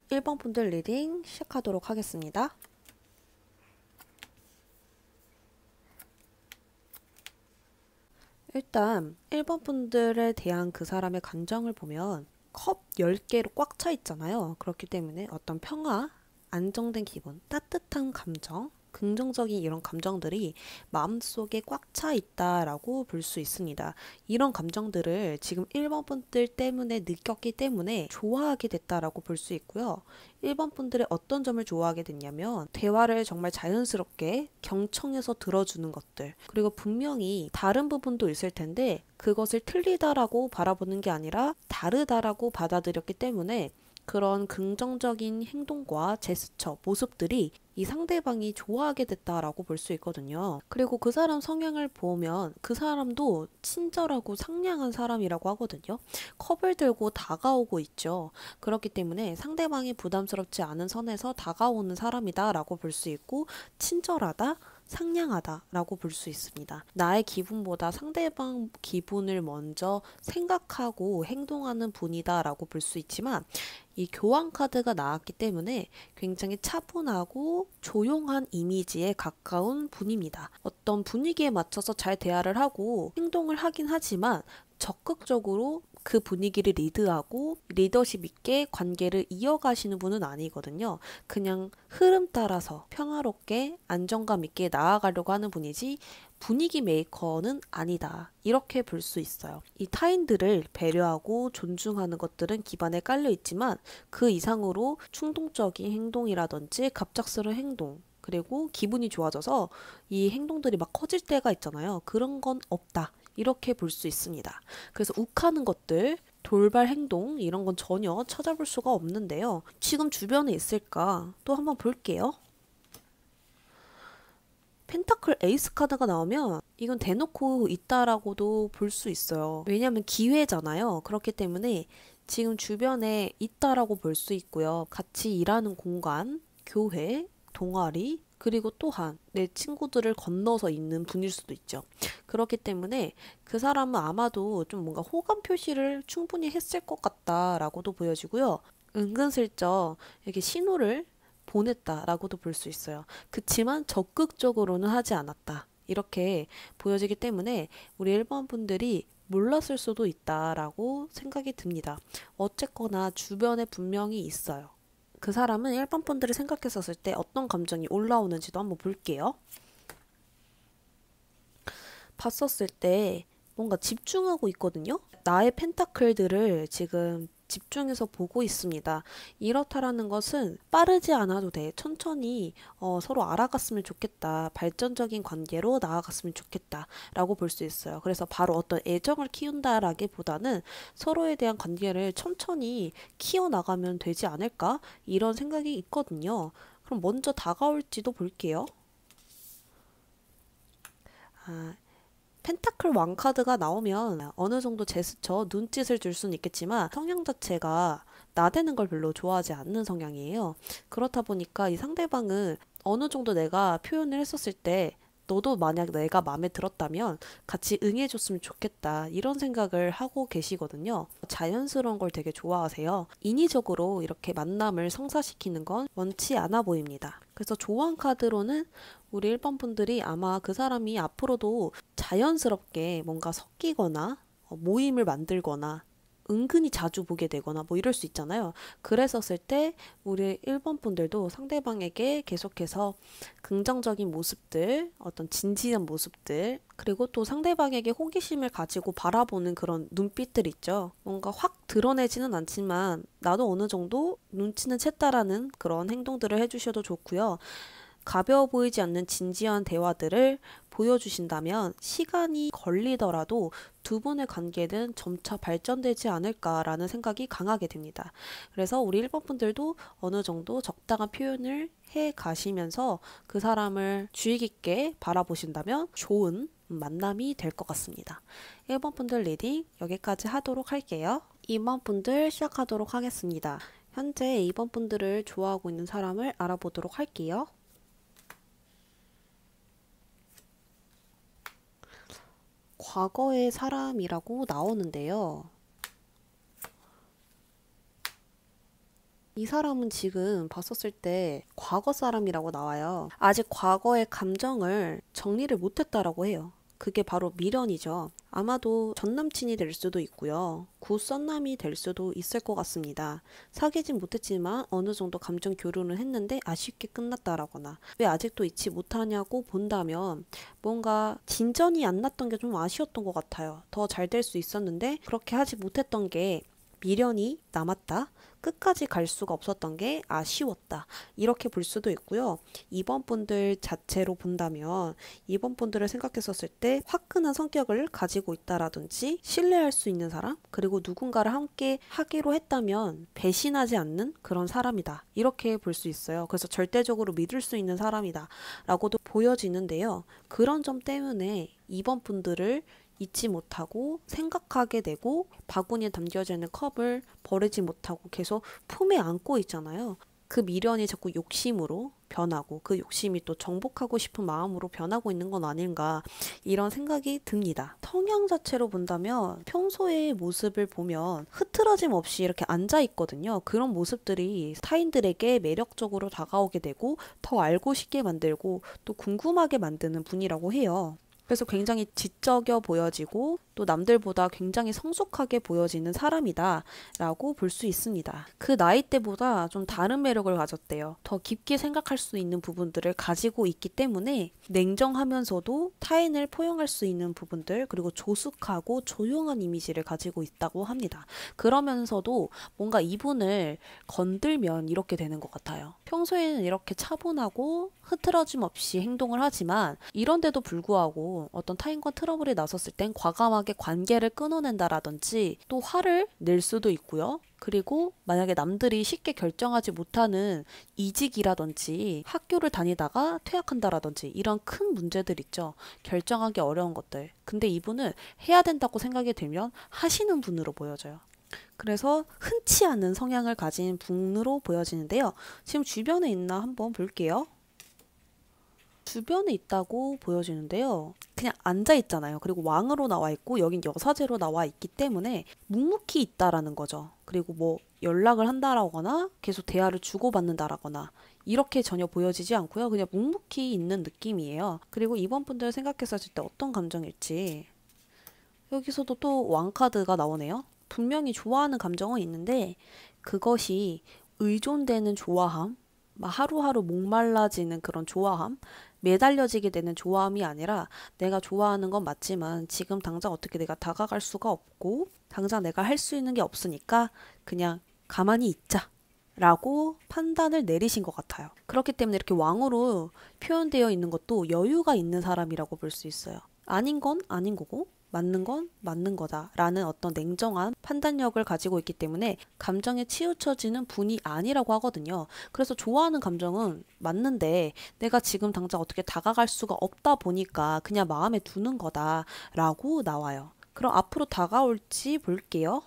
1번 분들 리딩 시작하도록 하겠습니다. 일단 1번 분들에 대한 그 사람의 감정을 보면 컵 10개로 꽉 차 있잖아요. 그렇기 때문에 어떤 평화, 안정된 기분, 따뜻한 감정, 긍정적인 이런 감정들이 마음속에 꽉 차 있다라고 볼 수 있습니다. 이런 감정들을 지금 1번 분들 때문에 느꼈기 때문에 좋아하게 됐다라고 볼 수 있고요. 1번 분들의 어떤 점을 좋아하게 됐냐면 대화를 정말 자연스럽게 경청해서 들어주는 것들, 그리고 분명히 다른 부분도 있을 텐데 그것을 틀리다라고 바라보는 게 아니라 다르다라고 받아들였기 때문에 그런 긍정적인 행동과 제스처, 모습들이 이 상대방이 좋아하게 됐다라고 볼 수 있거든요. 그리고 그 사람 성향을 보면 그 사람도 친절하고 상냥한 사람이라고 하거든요. 컵을 들고 다가오고 있죠. 그렇기 때문에 상대방이 부담스럽지 않은 선에서 다가오는 사람이다라고 볼 수 있고, 친절하다, 상냥하다라고 볼 수 있습니다. 나의 기분보다 상대방 기분을 먼저 생각하고 행동하는 분이다라고 볼 수 있지만, 이 교환 카드가 나왔기 때문에 굉장히 차분하고 조용한 이미지에 가까운 분입니다. 어떤 분위기에 맞춰서 잘 대화를 하고 행동을 하긴 하지만 적극적으로 그 분위기를 리드하고 리더십 있게 관계를 이어가시는 분은 아니거든요. 그냥 흐름 따라서 평화롭게 안정감 있게 나아가려고 하는 분이지 분위기 메이커는 아니다. 이렇게 볼 수 있어요. 이 타인들을 배려하고 존중하는 것들은 기반에 깔려 있지만 그 이상으로 충동적인 행동이라든지 갑작스러운 행동, 그리고 기분이 좋아져서 이 행동들이 막 커질 때가 있잖아요. 그런 건 없다. 이렇게 볼 수 있습니다. 그래서 욱하는 것들, 돌발 행동 이런 건 전혀 찾아볼 수가 없는데요. 지금 주변에 있을까? 또 한번 볼게요. 펜타클 에이스 카드가 나오면 이건 대놓고 있다라고도 볼 수 있어요. 왜냐하면 기회잖아요. 그렇기 때문에 지금 주변에 있다라고 볼 수 있고요. 같이 일하는 공간, 교회, 동아리, 그리고 또한 내 친구들을 건너서 있는 분일 수도 있죠. 그렇기 때문에 그 사람은 아마도 좀 뭔가 호감 표시를 충분히 했을 것 같다라고도 보여지고요. 은근슬쩍 이렇게 신호를 보냈다라고도 볼 수 있어요. 그치만 적극적으로는 하지 않았다. 이렇게 보여지기 때문에 우리 1번 분들이 몰랐을 수도 있다라고 생각이 듭니다. 어쨌거나 주변에 분명히 있어요. 그 사람은 1번 분들을 생각했었을 때 어떤 감정이 올라오는지도 한번 볼게요. 봤었을 때 뭔가 집중하고 있거든요. 나의 펜타클들을 지금 집중해서 보고 있습니다. 이렇다라는 것은 빠르지 않아도 돼. 천천히 서로 알아갔으면 좋겠다. 발전적인 관계로 나아갔으면 좋겠다. 라고 볼 수 있어요. 그래서 바로 어떤 애정을 키운다라기보다는 서로에 대한 관계를 천천히 키워나가면 되지 않을까? 이런 생각이 있거든요. 그럼 먼저 다가올지도 볼게요. 아, 펜타클 왕 카드가 나오면 어느 정도 제스처, 눈짓을 줄 수는 있겠지만 성향 자체가 나대는 걸 별로 좋아하지 않는 성향이에요. 그렇다 보니까 이 상대방은 어느 정도 내가 표현을 했었을 때 너도 만약 내가 마음에 들었다면 같이 응해줬으면 좋겠다. 이런 생각을 하고 계시거든요. 자연스러운 걸 되게 좋아하세요. 인위적으로 이렇게 만남을 성사시키는 건 원치 않아 보입니다. 그래서 조언 카드로는 우리 1번 분들이 아마 그 사람이 앞으로도 자연스럽게 뭔가 섞이거나 모임을 만들거나 은근히 자주 보게 되거나 뭐 이럴 수 있잖아요. 그랬었을 때 우리 1번 분들도 상대방에게 계속해서 긍정적인 모습들, 어떤 진지한 모습들, 그리고 또 상대방에게 호기심을 가지고 바라보는 그런 눈빛들 있죠. 뭔가 확 드러내지는 않지만 나도 어느 정도 눈치는 챘다라는 그런 행동들을 해주셔도 좋고요. 가벼워 보이지 않는 진지한 대화들을 보여주신다면 시간이 걸리더라도 두 분의 관계는 점차 발전되지 않을까라는 생각이 강하게 됩니다. 그래서 우리 1번 분들도 어느 정도 적당한 표현을 해 가시면서 그 사람을 주의 깊게 바라보신다면 좋은 만남이 될 것 같습니다. 1번 분들 리딩 여기까지 하도록 할게요. 2번 분들 시작하도록 하겠습니다. 현재 2번 분들을 좋아하고 있는 사람을 알아보도록 할게요. 과거의 사람이라고 나오는데요. 이 사람은 지금 봤었을 때 과거 사람이라고 나와요. 아직 과거의 감정을 정리를 못했다라고 해요. 그게 바로 미련이죠. 아마도 전남친이 될 수도 있고요. 구썸남이 될 수도 있을 것 같습니다. 사귀진 못했지만 어느 정도 감정 교류는 했는데 아쉽게 끝났다라거나 왜 아직도 잊지 못하냐고 본다면 뭔가 진전이 안 났던 게 좀 아쉬웠던 것 같아요. 더 잘 될 수 있었는데 그렇게 하지 못했던 게 미련이 남았다. 끝까지 갈 수가 없었던 게 아쉬웠다. 이렇게 볼 수도 있고요. 이번 분들 자체로 본다면 이번 분들을 생각했었을 때 화끈한 성격을 가지고 있다라든지 신뢰할 수 있는 사람, 그리고 누군가를 함께 하기로 했다면 배신하지 않는 그런 사람이다. 이렇게 볼 수 있어요. 그래서 절대적으로 믿을 수 있는 사람이다. 라고도 보여지는데요. 그런 점 때문에 이번 분들을 잊지 못하고 생각하게 되고 바구니에 담겨져 있는 컵을 버리지 못하고 계속 품에 안고 있잖아요. 그 미련이 자꾸 욕심으로 변하고 그 욕심이 또 정복하고 싶은 마음으로 변하고 있는 건 아닌가 이런 생각이 듭니다. 성향 자체로 본다면 평소의 모습을 보면 흐트러짐 없이 이렇게 앉아 있거든요. 그런 모습들이 타인들에게 매력적으로 다가오게 되고 더 알고 싶게 만들고 또 궁금하게 만드는 분이라고 해요. 그래서 굉장히 지적여 보여지고 또 남들보다 굉장히 성숙하게 보여지는 사람이다 라고 볼 수 있습니다. 그 나이대보다 좀 다른 매력을 가졌대요. 더 깊게 생각할 수 있는 부분들을 가지고 있기 때문에 냉정하면서도 타인을 포용할 수 있는 부분들, 그리고 조숙하고 조용한 이미지를 가지고 있다고 합니다. 그러면서도 뭔가 이분을 건들면 이렇게 되는 것 같아요. 평소에는 이렇게 차분하고 흐트러짐 없이 행동을 하지만 이런데도 불구하고 어떤 타인과 트러블이 나섰을 땐 과감하게 관계를 끊어낸다라든지 또 화를 낼 수도 있고요. 그리고 만약에 남들이 쉽게 결정하지 못하는 이직이라든지 학교를 다니다가 퇴학한다라든지 이런 큰 문제들 있죠. 결정하기 어려운 것들. 근데 이분은 해야 된다고 생각이 들면 하시는 분으로 보여져요. 그래서 흔치 않은 성향을 가진 분으로 보여지는데요. 지금 주변에 있나 한번 볼게요. 주변에 있다고 보여지는데요. 그냥 앉아 있잖아요. 그리고 왕으로 나와 있고 여긴 여사제로 나와 있기 때문에 묵묵히 있다라는 거죠. 그리고 뭐 연락을 한다라거나 계속 대화를 주고받는다라거나 이렇게 전혀 보여지지 않고요. 그냥 묵묵히 있는 느낌이에요. 그리고 이번 분들 생각했었을 때 어떤 감정일지 여기서도 또 왕카드가 나오네요. 분명히 좋아하는 감정은 있는데 그것이 의존되는 좋아함, 막 하루하루 목말라지는 그런 좋아함, 매달려지게 되는 좋아함이 아니라 내가 좋아하는 건 맞지만 지금 당장 어떻게 내가 다가갈 수가 없고 당장 내가 할 수 있는 게 없으니까 그냥 가만히 있자 라고 판단을 내리신 것 같아요. 그렇기 때문에 이렇게 왕으로 표현되어 있는 것도 여유가 있는 사람이라고 볼 수 있어요. 아닌 건 아닌 거고 맞는 건 맞는 거다 라는 어떤 냉정한 판단력을 가지고 있기 때문에 감정에 치우쳐지는 분이 아니라고 하거든요. 그래서 좋아하는 감정은 맞는데 내가 지금 당장 어떻게 다가갈 수가 없다 보니까 그냥 마음에 두는 거다 라고 나와요. 그럼 앞으로 다가올지 볼게요.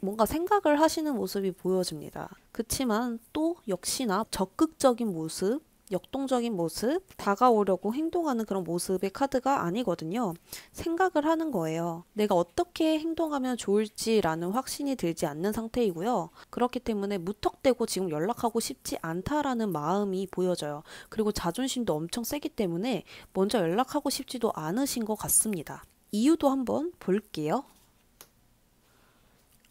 뭔가 생각을 하시는 모습이 보여집니다. 그치만 또 역시나 적극적인 모습, 역동적인 모습, 다가오려고 행동하는 그런 모습의 카드가 아니거든요. 생각을 하는 거예요. 내가 어떻게 행동하면 좋을지라는 확신이 들지 않는 상태이고요. 그렇기 때문에 무턱대고 지금 연락하고 싶지 않다라는 마음이 보여져요. 그리고 자존심도 엄청 세기 때문에 먼저 연락하고 싶지도 않으신 것 같습니다. 이유도 한번 볼게요.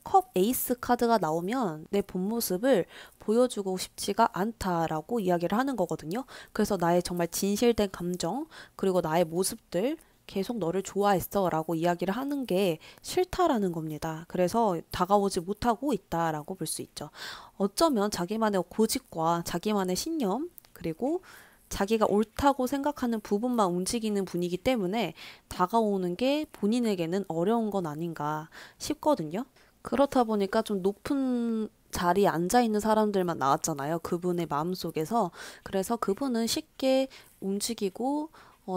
컵 에이스 카드가 나오면 내 본 모습을 보여주고 싶지가 않다라고 이야기를 하는 거거든요. 그래서 나의 정말 진실된 감정, 그리고 나의 모습들, 계속 너를 좋아했어 라고 이야기를 하는 게 싫다라는 겁니다. 그래서 다가오지 못하고 있다라고 볼 수 있죠. 어쩌면 자기만의 고집과 자기만의 신념, 그리고 자기가 옳다고 생각하는 부분만 움직이는 분이기 때문에 다가오는 게 본인에게는 어려운 건 아닌가 싶거든요. 그렇다 보니까 좀 높은 자리에 앉아있는 사람들만 나왔잖아요. 그분의 마음속에서. 그래서 그분은 쉽게 움직이고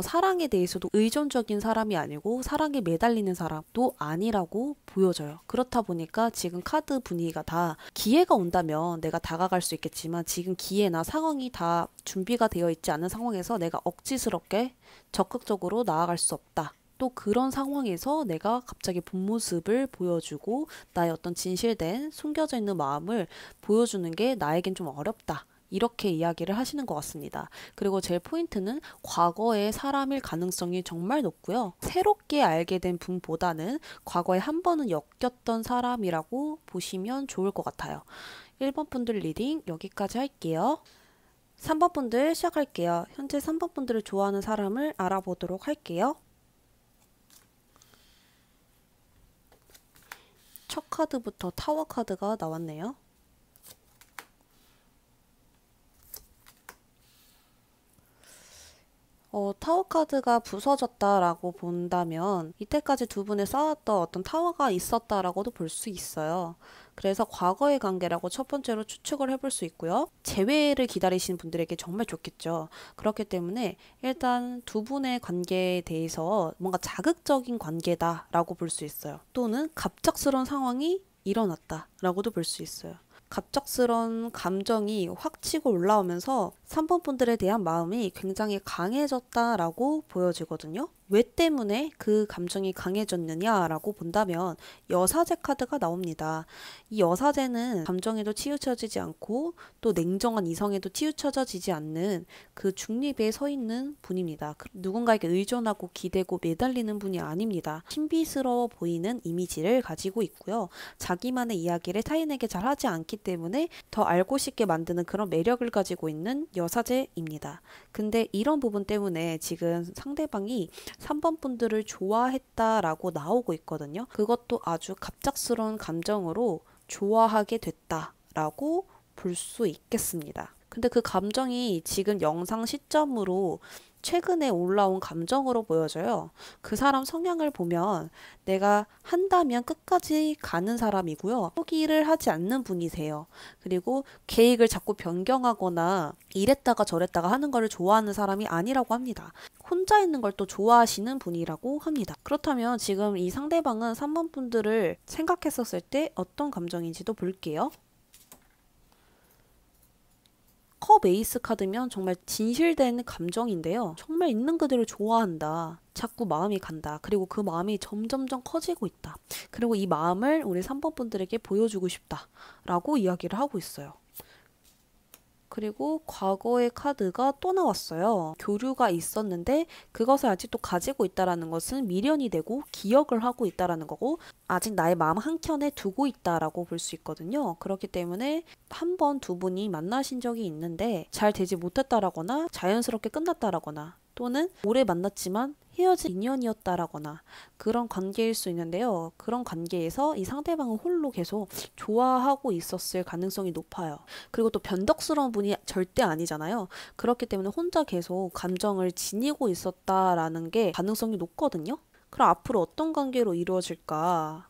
사랑에 대해서도 의존적인 사람이 아니고 사랑에 매달리는 사람도 아니라고 보여져요. 그렇다 보니까 지금 카드 분위기가 다 기회가 온다면 내가 다가갈 수 있겠지만 지금 기회나 상황이 다 준비가 되어 있지 않은 상황에서 내가 억지스럽게 적극적으로 나아갈 수 없다. 또 그런 상황에서 내가 갑자기 본 모습을 보여주고 나의 어떤 진실된 숨겨져 있는 마음을 보여주는 게 나에겐 좀 어렵다. 이렇게 이야기를 하시는 것 같습니다. 그리고 제일 포인트는 과거의 사람일 가능성이 정말 높고요. 새롭게 알게 된 분보다는 과거에 한 번은 엮였던 사람이라고 보시면 좋을 것 같아요. 1번 분들 리딩 여기까지 할게요. 3번 분들 시작할게요. 현재 3번 분들을 좋아하는 사람을 알아보도록 할게요. 첫 카드부터 타워 카드가 나왔네요. 타워 카드가 부서졌다라고 본다면 이때까지 두 분의 쌓았던 어떤 타워가 있었다라고도 볼 수 있어요. 그래서 과거의 관계라고 첫 번째로 추측을 해볼 수 있고요. 재회를 기다리시는 분들에게 정말 좋겠죠. 그렇기 때문에 일단 두 분의 관계에 대해서 뭔가 자극적인 관계다라고 볼 수 있어요. 또는 갑작스러운 상황이 일어났다라고도 볼 수 있어요. 갑작스런 감정이 확 치고 올라오면서 3번 분들에 대한 마음이 굉장히 강해졌다라고 보여지거든요. 왜 때문에 그 감정이 강해졌느냐라고 본다면 여사제 카드가 나옵니다. 이 여사제는 감정에도 치우쳐지지 않고 또 냉정한 이성에도 치우쳐지지 않는 그 중립에 서 있는 분입니다. 누군가에게 의존하고 기대고 매달리는 분이 아닙니다. 신비스러워 보이는 이미지를 가지고 있고요. 자기만의 이야기를 타인에게 잘 하지 않기 때문에 더 알고 싶게 만드는 그런 매력을 가지고 있는 여사제입니다. 근데 이런 부분 때문에 지금 상대방이 3번 분들을 좋아했다라고 나오고 있거든요. 그것도 아주 갑작스러운 감정으로 좋아하게 됐다라고 볼 수 있겠습니다. 근데 그 감정이 지금 영상 시점으로 최근에 올라온 감정으로 보여져요. 그 사람 성향을 보면 내가 한다면 끝까지 가는 사람이고요. 포기를 하지 않는 분이세요. 그리고 계획을 자꾸 변경하거나 이랬다가 저랬다가 하는 거를 좋아하는 사람이 아니라고 합니다. 혼자 있는 걸 또 좋아하시는 분이라고 합니다. 그렇다면 지금 이 상대방은 3번 분들을 생각했었을 때 어떤 감정인지도 볼게요. 컵 에이스 카드면 정말 진실된 감정인데요. 정말 있는 그대로 좋아한다. 자꾸 마음이 간다. 그리고 그 마음이 점점점 커지고 있다. 그리고 이 마음을 우리 3번 분들에게 보여주고 싶다. 라고 이야기를 하고 있어요. 그리고 과거의 카드가 또 나왔어요. 교류가 있었는데 그것을 아직도 가지고 있다라는 것은 미련이 되고 기억을 하고 있다라는 거고 아직 나의 마음 한켠에 두고 있다라고 볼 수 있거든요. 그렇기 때문에 한 번 두 분이 만나신 적이 있는데 잘 되지 못했다라거나 자연스럽게 끝났다라거나 또는 오래 만났지만 헤어진 인연이었다라거나 그런 관계일 수 있는데요. 그런 관계에서 이 상대방은 홀로 계속 좋아하고 있었을 가능성이 높아요. 그리고 또 변덕스러운 분이 절대 아니잖아요. 그렇기 때문에 혼자 계속 감정을 지니고 있었다라는 게 가능성이 높거든요. 그럼 앞으로 어떤 관계로 이루어질까?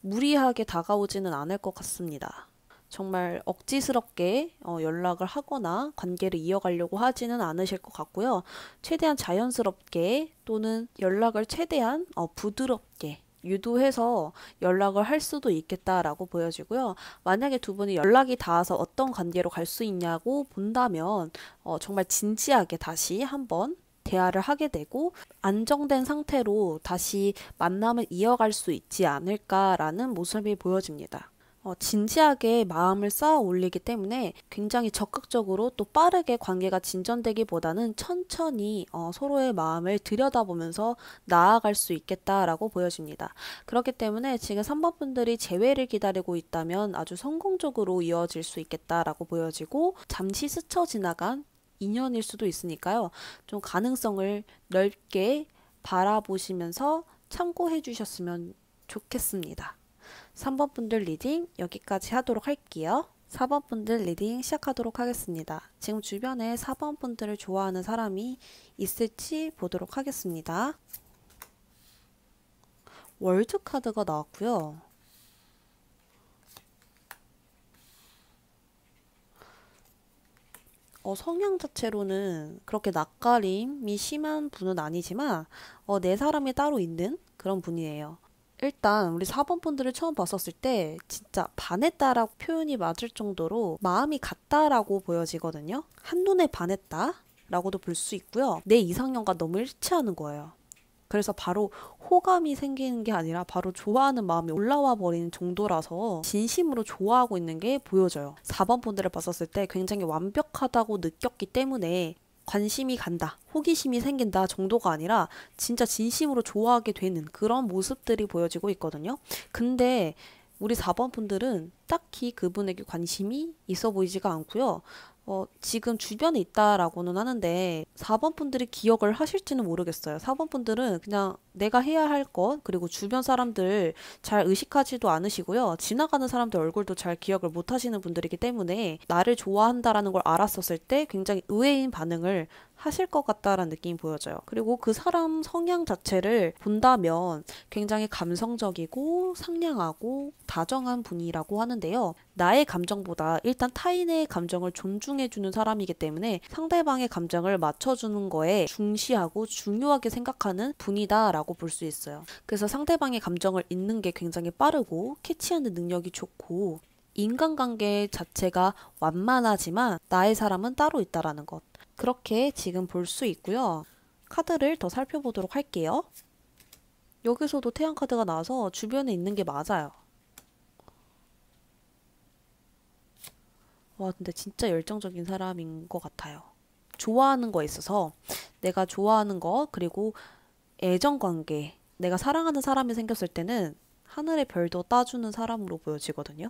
무리하게 다가오지는 않을 것 같습니다. 정말 억지스럽게 연락을 하거나 관계를 이어가려고 하지는 않으실 것 같고요. 최대한 자연스럽게 또는 연락을 최대한 부드럽게 유도해서 연락을 할 수도 있겠다라고 보여지고요. 만약에 두 분이 연락이 닿아서 어떤 관계로 갈 수 있냐고 본다면 정말 진지하게 다시 한번 대화를 하게 되고 안정된 상태로 다시 만남을 이어갈 수 있지 않을까라는 모습이 보여집니다. 진지하게 마음을 쌓아 올리기 때문에 굉장히 적극적으로 또 빠르게 관계가 진전되기보다는 천천히 서로의 마음을 들여다보면서 나아갈 수 있겠다라고 보여집니다. 그렇기 때문에 지금 3번 분들이 재회를 기다리고 있다면 아주 성공적으로 이어질 수 있겠다라고 보여지고 잠시 스쳐 지나간 인연일 수도 있으니까요. 좀 가능성을 넓게 바라보시면서 참고해 주셨으면 좋겠습니다. 3번 분들 리딩 여기까지 하도록 할게요. 4번 분들 리딩 시작하도록 하겠습니다. 지금 주변에 4번 분들을 좋아하는 사람이 있을지 보도록 하겠습니다. 월드 카드가 나왔고요. 성향 자체로는 그렇게 낯가림이 심한 분은 아니지만 내 사람이 따로 있는 그런 분이에요. 일단 우리 4번 분들을 처음 봤었을 때 진짜 반했다라고 표현이 맞을 정도로 마음이 같다라고 보여지거든요. 한눈에 반했다. 라고도 볼 수 있고요. 내 이상형과 너무 일치하는 거예요. 그래서 바로 호감이 생기는 게 아니라 바로 좋아하는 마음이 올라와 버리는 정도라서 진심으로 좋아하고 있는 게 보여져요. 4번 분들을 봤었을 때 굉장히 완벽하다고 느꼈기 때문에 관심이 간다, 호기심이 생긴다 정도가 아니라 진짜 진심으로 좋아하게 되는 그런 모습들이 보여지고 있거든요. 근데 우리 4번 분들은 딱히 그분에게 관심이 있어 보이지가 않고요. 지금 주변에 있다라고는 하는데 4번 분들이 기억을 하실지는 모르겠어요. 4번 분들은 그냥 내가 해야 할 것, 그리고 주변 사람들 잘 의식하지도 않으시고요. 지나가는 사람들 얼굴도 잘 기억을 못 하시는 분들이기 때문에 나를 좋아한다라는 걸 알았었을 때 굉장히 의외인 반응을 하실 것 같다라는 느낌이 보여져요. 그리고 그 사람 성향 자체를 본다면 굉장히 감성적이고 상냥하고 다정한 분이라고 하는데요. 나의 감정보다 일단 타인의 감정을 존중해주는 사람이기 때문에 상대방의 감정을 맞춰주는 거에 중시하고 중요하게 생각하는 분이다라고 볼 수 있어요. 그래서 상대방의 감정을 읽는 게 굉장히 빠르고 캐치하는 능력이 좋고 인간관계 자체가 완만하지만 나의 사람은 따로 있다라는 것. 그렇게 지금 볼 수 있고요. 카드를 더 살펴보도록 할게요. 여기서도 태양 카드가 나와서 주변에 있는 게 맞아요. 와, 근데 진짜 열정적인 사람인 것 같아요. 좋아하는 거에 있어서 내가 좋아하는 거, 그리고 애정관계, 내가 사랑하는 사람이 생겼을 때는 하늘의 별도 따주는 사람으로 보여지거든요.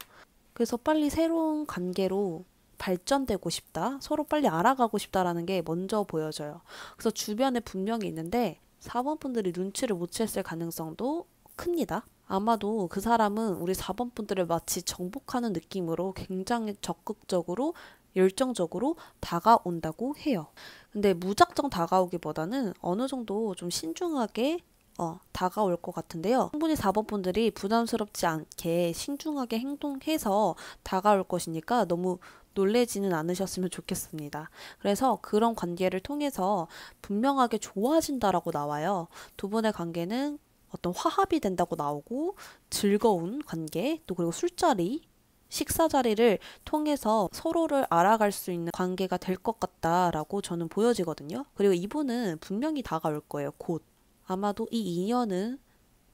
그래서 빨리 새로운 관계로 발전되고 싶다, 서로 빨리 알아가고 싶다라는 게 먼저 보여져요. 그래서 주변에 분명히 있는데 4번 분들이 눈치를 못 챘을 가능성도 큽니다. 아마도 그 사람은 우리 4번 분들을 마치 정복하는 느낌으로 굉장히 적극적으로 열정적으로 다가온다고 해요. 근데 무작정 다가오기보다는 어느 정도 좀 신중하게 다가올 것 같은데요. 충분히 4번 분들이 부담스럽지 않게 신중하게 행동해서 다가올 것이니까 너무 놀래지는 않으셨으면 좋겠습니다. 그래서 그런 관계를 통해서 분명하게 좋아진다라고 나와요. 두 분의 관계는 어떤 화합이 된다고 나오고 즐거운 관계, 또 그리고 술자리, 식사 자리를 통해서 서로를 알아갈 수 있는 관계가 될 것 같다라고 저는 보여지거든요. 그리고 이분은 분명히 다가올 거예요, 곧. 아마도 이 인연은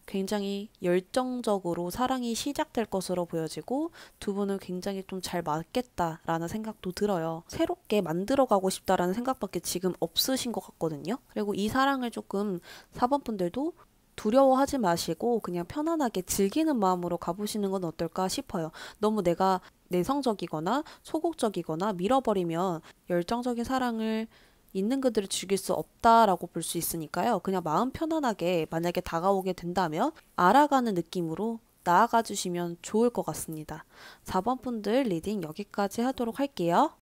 굉장히 열정적으로 사랑이 시작될 것으로 보여지고 두 분은 굉장히 좀 잘 맞겠다라는 생각도 들어요. 새롭게 만들어가고 싶다라는 생각밖에 지금 없으신 것 같거든요. 그리고 이 사랑을 조금 4번 분들도 두려워하지 마시고 그냥 편안하게 즐기는 마음으로 가보시는 건 어떨까 싶어요. 너무 내가 내성적이거나 소극적이거나 밀어버리면 열정적인 사랑을 있는 그대로 즐길 수 없다라고 볼 수 있으니까요. 그냥 마음 편안하게 만약에 다가오게 된다면 알아가는 느낌으로 나아가 주시면 좋을 것 같습니다. 4번 분들 리딩 여기까지 하도록 할게요.